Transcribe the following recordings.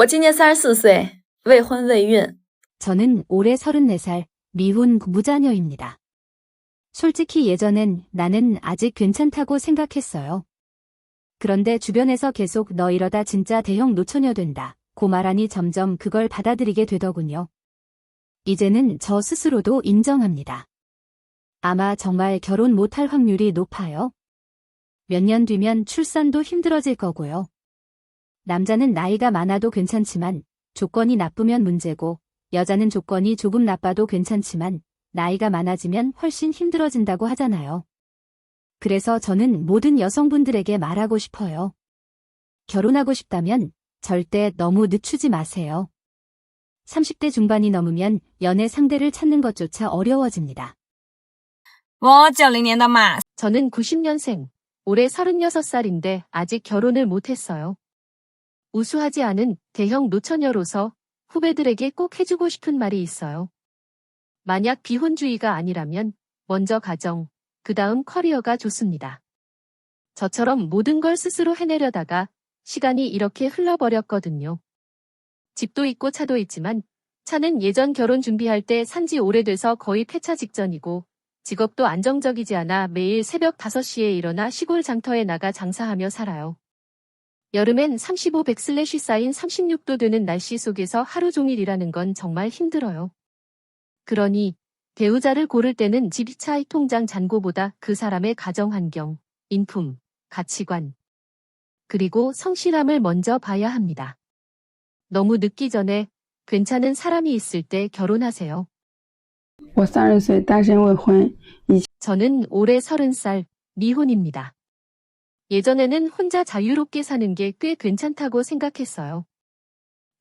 我今年34岁，未婚未孕。 저는 올해 34살, 미혼 무자녀입니다. 솔직히 예전엔 나는 아직 괜찮다고 생각했어요. 그런데 주변에서 계속 너 이러다 진짜 대형 노처녀 된다 고 말하니 점점 그걸 받아들이게 되더군요. 이제는 저 스스로도 인정합니다. 아마 정말 결혼 못할 확률이 높아요. 몇 년 뒤면 출산도 힘들어질 거고요. 남자는 나이가 많아도 괜찮지만 조건이 나쁘면 문제고, 여자는 조건이 조금 나빠도 괜찮지만 나이가 많아지면 훨씬 힘들어진다고 하잖아요. 그래서 저는 모든 여성분들에게 말하고 싶어요. 결혼하고 싶다면 절대 너무 늦추지 마세요. 30대 중반이 넘으면 연애 상대를 찾는 것조차 어려워집니다. 我90年的马 저는 90년생, 올해 36살인데 아직 결혼을 못했어요. 우수하지 않은 대형 노처녀로서 후배들에게 꼭 해주고 싶은 말이 있어요. 만약 비혼주의가 아니라면 먼저 가정, 그 다음 커리어가 좋습니다. 저처럼 모든 걸 스스로 해내려다가 시간이 이렇게 흘러버렸거든요. 집도 있고 차도 있지만 차는 예전 결혼 준비할 때 산지 오래돼서 거의 폐차 직전이고, 직업도 안정적이지 않아 매일 새벽 5시에 일어나 시골 장터에 나가 장사하며 살아요. 여름엔 35°C 쌓인 36도 되는 날씨 속에서 하루 종일 일하는 건 정말 힘들어요. 그러니 배우자를 고를 때는 집, 차, 통장 잔고보다 그 사람의 가정 환경, 인품, 가치관, 그리고 성실함을 먼저 봐야 합니다. 너무 늦기 전에 괜찮은 사람이 있을 때 결혼하세요. 我30岁单身未婚， 저는 올해 30살, 미혼입니다. 예전에는 혼자 자유롭게 사는 게 꽤 괜찮다고 생각했어요.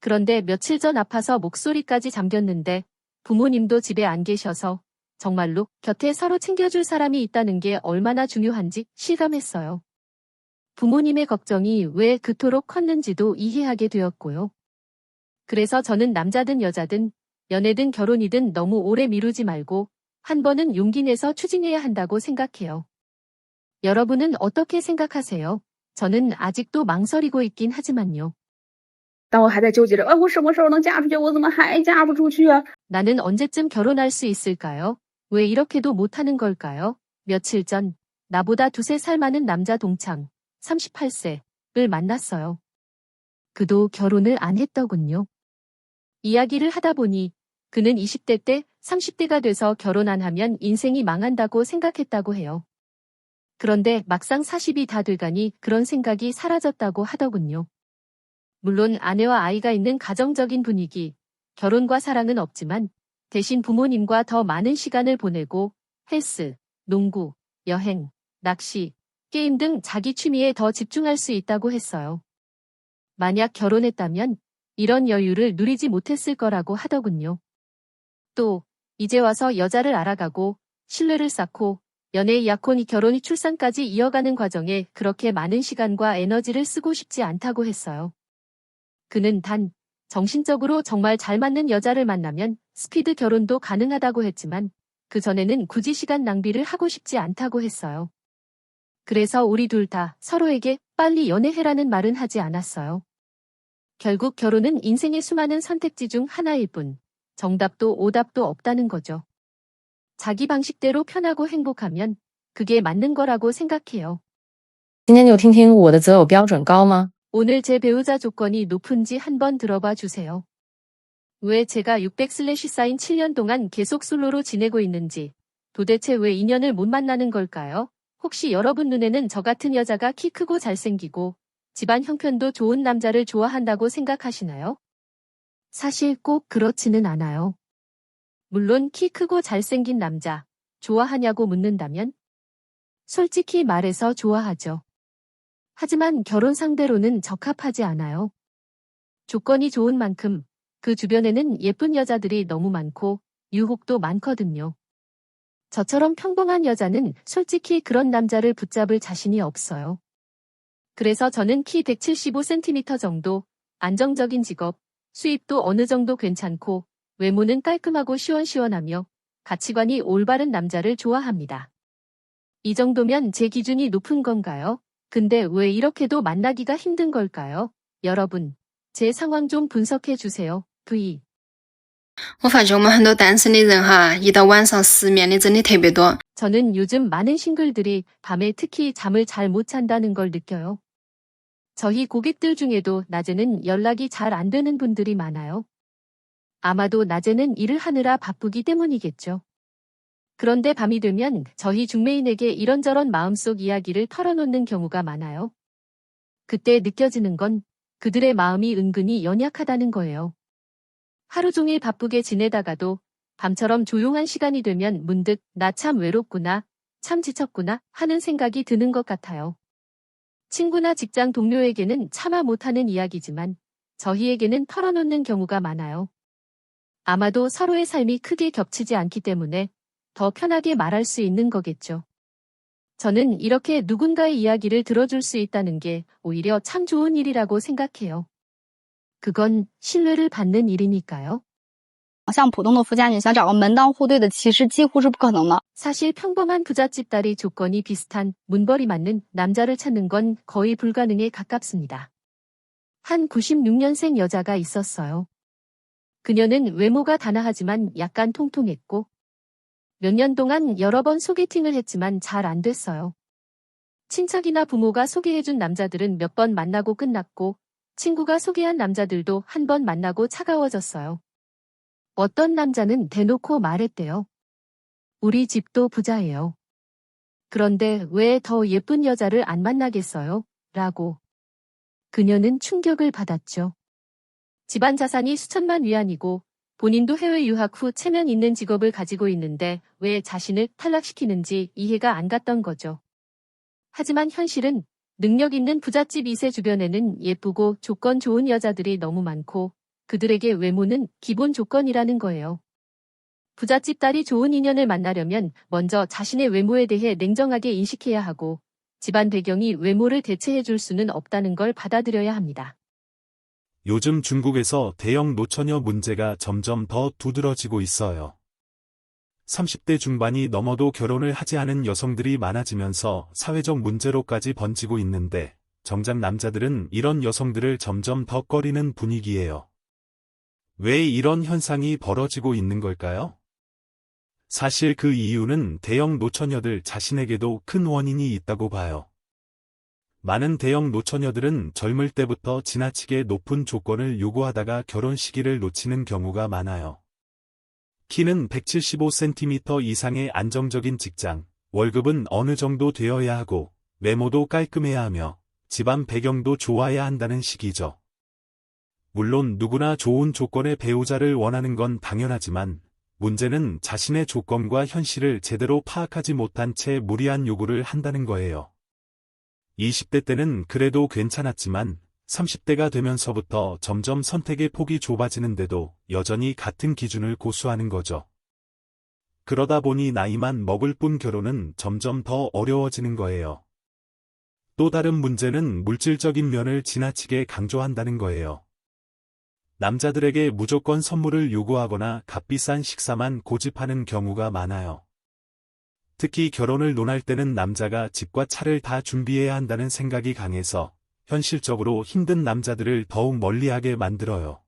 그런데 며칠 전 아파서 목소리까지 잠겼는데 부모님도 집에 안 계셔서 정말로 곁에 서로 챙겨줄 사람이 있다는 게 얼마나 중요한지 실감했어요. 부모님의 걱정이 왜 그토록 컸는지도 이해하게 되었고요. 그래서 저는 남자든 여자든 연애든 결혼이든 너무 오래 미루지 말고 한 번은 용기 내서 추진해야 한다고 생각해요. 여러분은 어떻게 생각하세요? 저는 아직도 망설이고 있긴 하지만요. 但我还在纠结着，我什么时候能嫁出去？我怎么还嫁不出去啊？ 나는 언제쯤 결혼할 수 있을까요? 왜 이렇게도 못하는 걸까요? 며칠 전 나보다 2~3살 많은 남자 동창 38세를 만났어요. 그도 결혼을 안 했더군요. 이야기를 하다 보니 그는 20대 때 30대가 돼서 결혼 안 하면 인생이 망한다고 생각했다고 해요. 그런데 막상 40이 다 돼가니 그런 생각이 사라졌다고 하더군요. 물론 아내와 아이가 있는 가정적인 분위기, 결혼과 사랑은 없지만 대신 부모님과 더 많은 시간을 보내고 헬스, 농구, 여행, 낚시, 게임 등 자기 취미에 더 집중할 수 있다고 했어요. 만약 결혼했다면 이런 여유를 누리지 못했을 거라고 하더군요. 또 이제 와서 여자를 알아가고 신뢰를 쌓고 연애의 약혼이 결혼이 출산까지 이어가는 과정에 그렇게 많은 시간과 에너지를 쓰고 싶지 않다고 했어요. 그는 단 정신적으로 정말 잘 맞는 여자를 만나면 스피드 결혼도 가능하다고 했지만 그 전에는 굳이 시간 낭비를 하고 싶지 않다고 했어요. 그래서 우리 둘 다 서로에게 빨리 연애해라는 말은 하지 않았어요. 결국 결혼은 인생의 수많은 선택지 중 하나일 뿐 정답도 오답도 없다는 거죠. 자기 방식대로 편하고 행복하면 그게 맞는 거라고 생각해요. 今天就听听我的择偶标准高吗？ 오늘 제 배우자 조건이 높은지 한번 들어봐 주세요. 왜 제가 600/ 쌓인 7년 동안 계속 솔로로 지내고 있는지, 도대체 왜 인연을 못 만나는 걸까요? 혹시 여러분 눈에는 저 같은 여자가 키 크고 잘생기고 집안 형편도 좋은 남자를 좋아한다고 생각하시나요? 사실 꼭 그렇지는 않아요. 물론 키 크고 잘생긴 남자 좋아하냐고 묻는다면 솔직히 말해서 좋아하죠. 하지만 결혼 상대로는 적합하지 않아요. 조건이 좋은 만큼 그 주변에는 예쁜 여자들이 너무 많고 유혹도 많거든요. 저처럼 평범한 여자는 솔직히 그런 남자를 붙잡을 자신이 없어요. 그래서 저는 키 175cm 정도, 안정적인 직업, 수입도 어느 정도 괜찮고 외모는 깔끔하고 시원시원하며 가치관이 올바른 남자를 좋아합니다. 이 정도면 제 기준이 높은 건가요? 근데 왜 이렇게도 만나기가 힘든 걸까요? 여러분, 제 상황 좀 분석해 주세요. V. 我发觉我们很多单身的人哈，一到晚上失眠的真的特别多。 저는 요즘 많은 싱글들이 밤에 특히 잠을 잘 못 잔다는 걸 느껴요. 저희 고객들 중에도 낮에는 연락이 잘 안 되는 분들이 많아요. 아마도 낮에는 일을 하느라 바쁘기 때문이겠죠. 그런데 밤이 되면 저희 중매인에게 이런저런 마음속 이야기를 털어놓는 경우가 많아요. 그때 느껴지는 건 그들의 마음이 은근히 연약하다는 거예요. 하루 종일 바쁘게 지내다가도 밤처럼 조용한 시간이 되면 문득 나 참 외롭구나, 참 지쳤구나 하는 생각이 드는 것 같아요. 친구나 직장 동료에게는 차마 못하는 이야기지만 저희에게는 털어놓는 경우가 많아요. 아마도 서로의 삶이 크게 겹치지 않기 때문에 더 편하게 말할 수 있는 거겠죠. 저는 이렇게 누군가의 이야기를 들어줄 수 있다는 게 오히려 참 좋은 일이라고 생각해요. 그건 신뢰를 받는 일이니까요. 像普通的富家女想找个门当户对的，其实几乎是不可能的。 사실 평범한 부잣집 딸이 조건이 비슷한 문벌이 맞는 남자를 찾는 건 거의 불가능에 가깝습니다. 한 96년생 여자가 있었어요. 그녀는 외모가 단아하지만 약간 통통했고 몇 년 동안 여러 번 소개팅을 했지만 잘 안 됐어요. 친척이나 부모가 소개해준 남자들은 몇 번 만나고 끝났고 친구가 소개한 남자들도 한 번 만나고 차가워졌어요. 어떤 남자는 대놓고 말했대요. 우리 집도 부자예요. 그런데 왜 더 예쁜 여자를 안 만나겠어요? 라고. 그녀는 충격을 받았죠. 집안 자산이 수천만 위안이고 본인도 해외 유학 후 체면 있는 직업을 가지고 있는데 왜 자신을 탈락시키는지 이해가 안 갔던 거죠. 하지만 현실은 능력 있는 부잣집 2세 주변에는 예쁘고 조건 좋은 여자들이 너무 많고 그들에게 외모는 기본 조건이라는 거예요. 부잣집 딸이 좋은 인연을 만나려면 먼저 자신의 외모에 대해 냉정하게 인식해야 하고 집안 배경이 외모를 대체해 줄 수는 없다는 걸 받아들여야 합니다. 요즘 중국에서 대형 노처녀 문제가 점점 더 두드러지고 있어요. 30대 중반이 넘어도 결혼을 하지 않은 여성들이 많아지면서 사회적 문제로까지 번지고 있는데 정작 남자들은 이런 여성들을 점점 더 꺼리는 분위기예요. 왜 이런 현상이 벌어지고 있는 걸까요? 사실 그 이유는 대형 노처녀들 자신에게도 큰 원인이 있다고 봐요. 많은 대형 노처녀들은 젊을 때부터 지나치게 높은 조건을 요구하다가 결혼 시기를 놓치는 경우가 많아요. 키는 175cm 이상의 안정적인 직장, 월급은 어느 정도 되어야 하고, 외모도 깔끔해야 하며, 집안 배경도 좋아야 한다는 식이죠. 물론 누구나 좋은 조건의 배우자를 원하는 건 당연하지만, 문제는 자신의 조건과 현실을 제대로 파악하지 못한 채 무리한 요구를 한다는 거예요. 20대 때는 그래도 괜찮았지만 30대가 되면서부터 점점 선택의 폭이 좁아지는데도 여전히 같은 기준을 고수하는 거죠. 그러다 보니 나이만 먹을 뿐 결혼은 점점 더 어려워지는 거예요. 또 다른 문제는 물질적인 면을 지나치게 강조한다는 거예요. 남자들에게 무조건 선물을 요구하거나 값비싼 식사만 고집하는 경우가 많아요. 특히 결혼을 논할 때는 남자가 집과 차를 다 준비해야 한다는 생각이 강해서 현실적으로 힘든 남자들을 더욱 멀리하게 만들어요.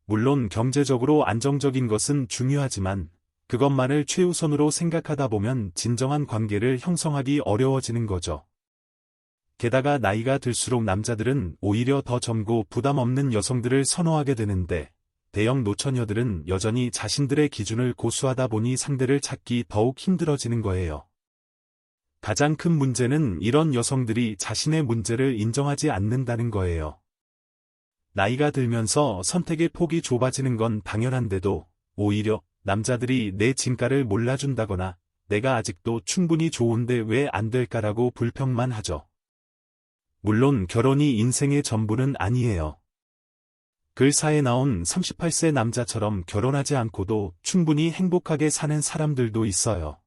물론 경제적으로 안정적인 것은 중요하지만 그것만을 최우선으로 생각하다 보면 진정한 관계를 형성하기 어려워지는 거죠. 게다가 나이가 들수록 남자들은 오히려 더 젊고 부담 없는 여성들을 선호하게 되는데 대형 노처녀들은 여전히 자신들의 기준을 고수하다 보니 상대를 찾기 더욱 힘들어지는 거예요. 가장 큰 문제는 이런 여성들이 자신의 문제를 인정하지 않는다는 거예요. 나이가 들면서 선택의 폭이 좁아지는 건 당연한데도 오히려 남자들이 내 진가를 몰라준다거나 내가 아직도 충분히 좋은데 왜 안 될까라고 불평만 하죠. 물론 결혼이 인생의 전부는 아니에요. 글사에 나온 38세 남자처럼 결혼하지 않고도 충분히 행복하게 사는 사람들도 있어요.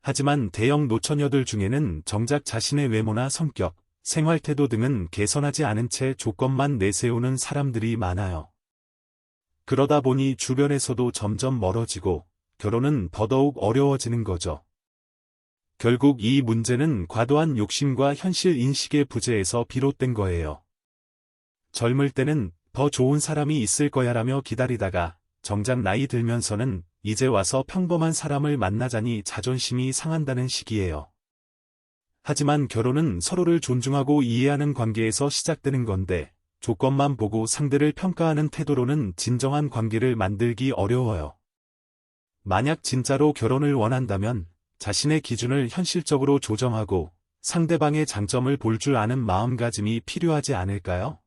하지만 대형 노처녀들 중에는 정작 자신의 외모나 성격, 생활태도 등은 개선하지 않은 채 조건만 내세우는 사람들이 많아요. 그러다 보니 주변에서도 점점 멀어지고 결혼은 더더욱 어려워지는 거죠. 결국 이 문제는 과도한 욕심과 현실 인식의 부재에서 비롯된 거예요. 젊을 때는 더 좋은 사람이 있을 거야라며 기다리다가 정작 나이 들면서는 이제 와서 평범한 사람을 만나자니 자존심이 상한다는 시기예요. 하지만 결혼은 서로를 존중하고 이해하는 관계에서 시작되는 건데 조건만 보고 상대를 평가하는 태도로는 진정한 관계를 만들기 어려워요. 만약 진짜로 결혼을 원한다면 자신의 기준을 현실적으로 조정하고 상대방의 장점을 볼 줄 아는 마음가짐이 필요하지 않을까요?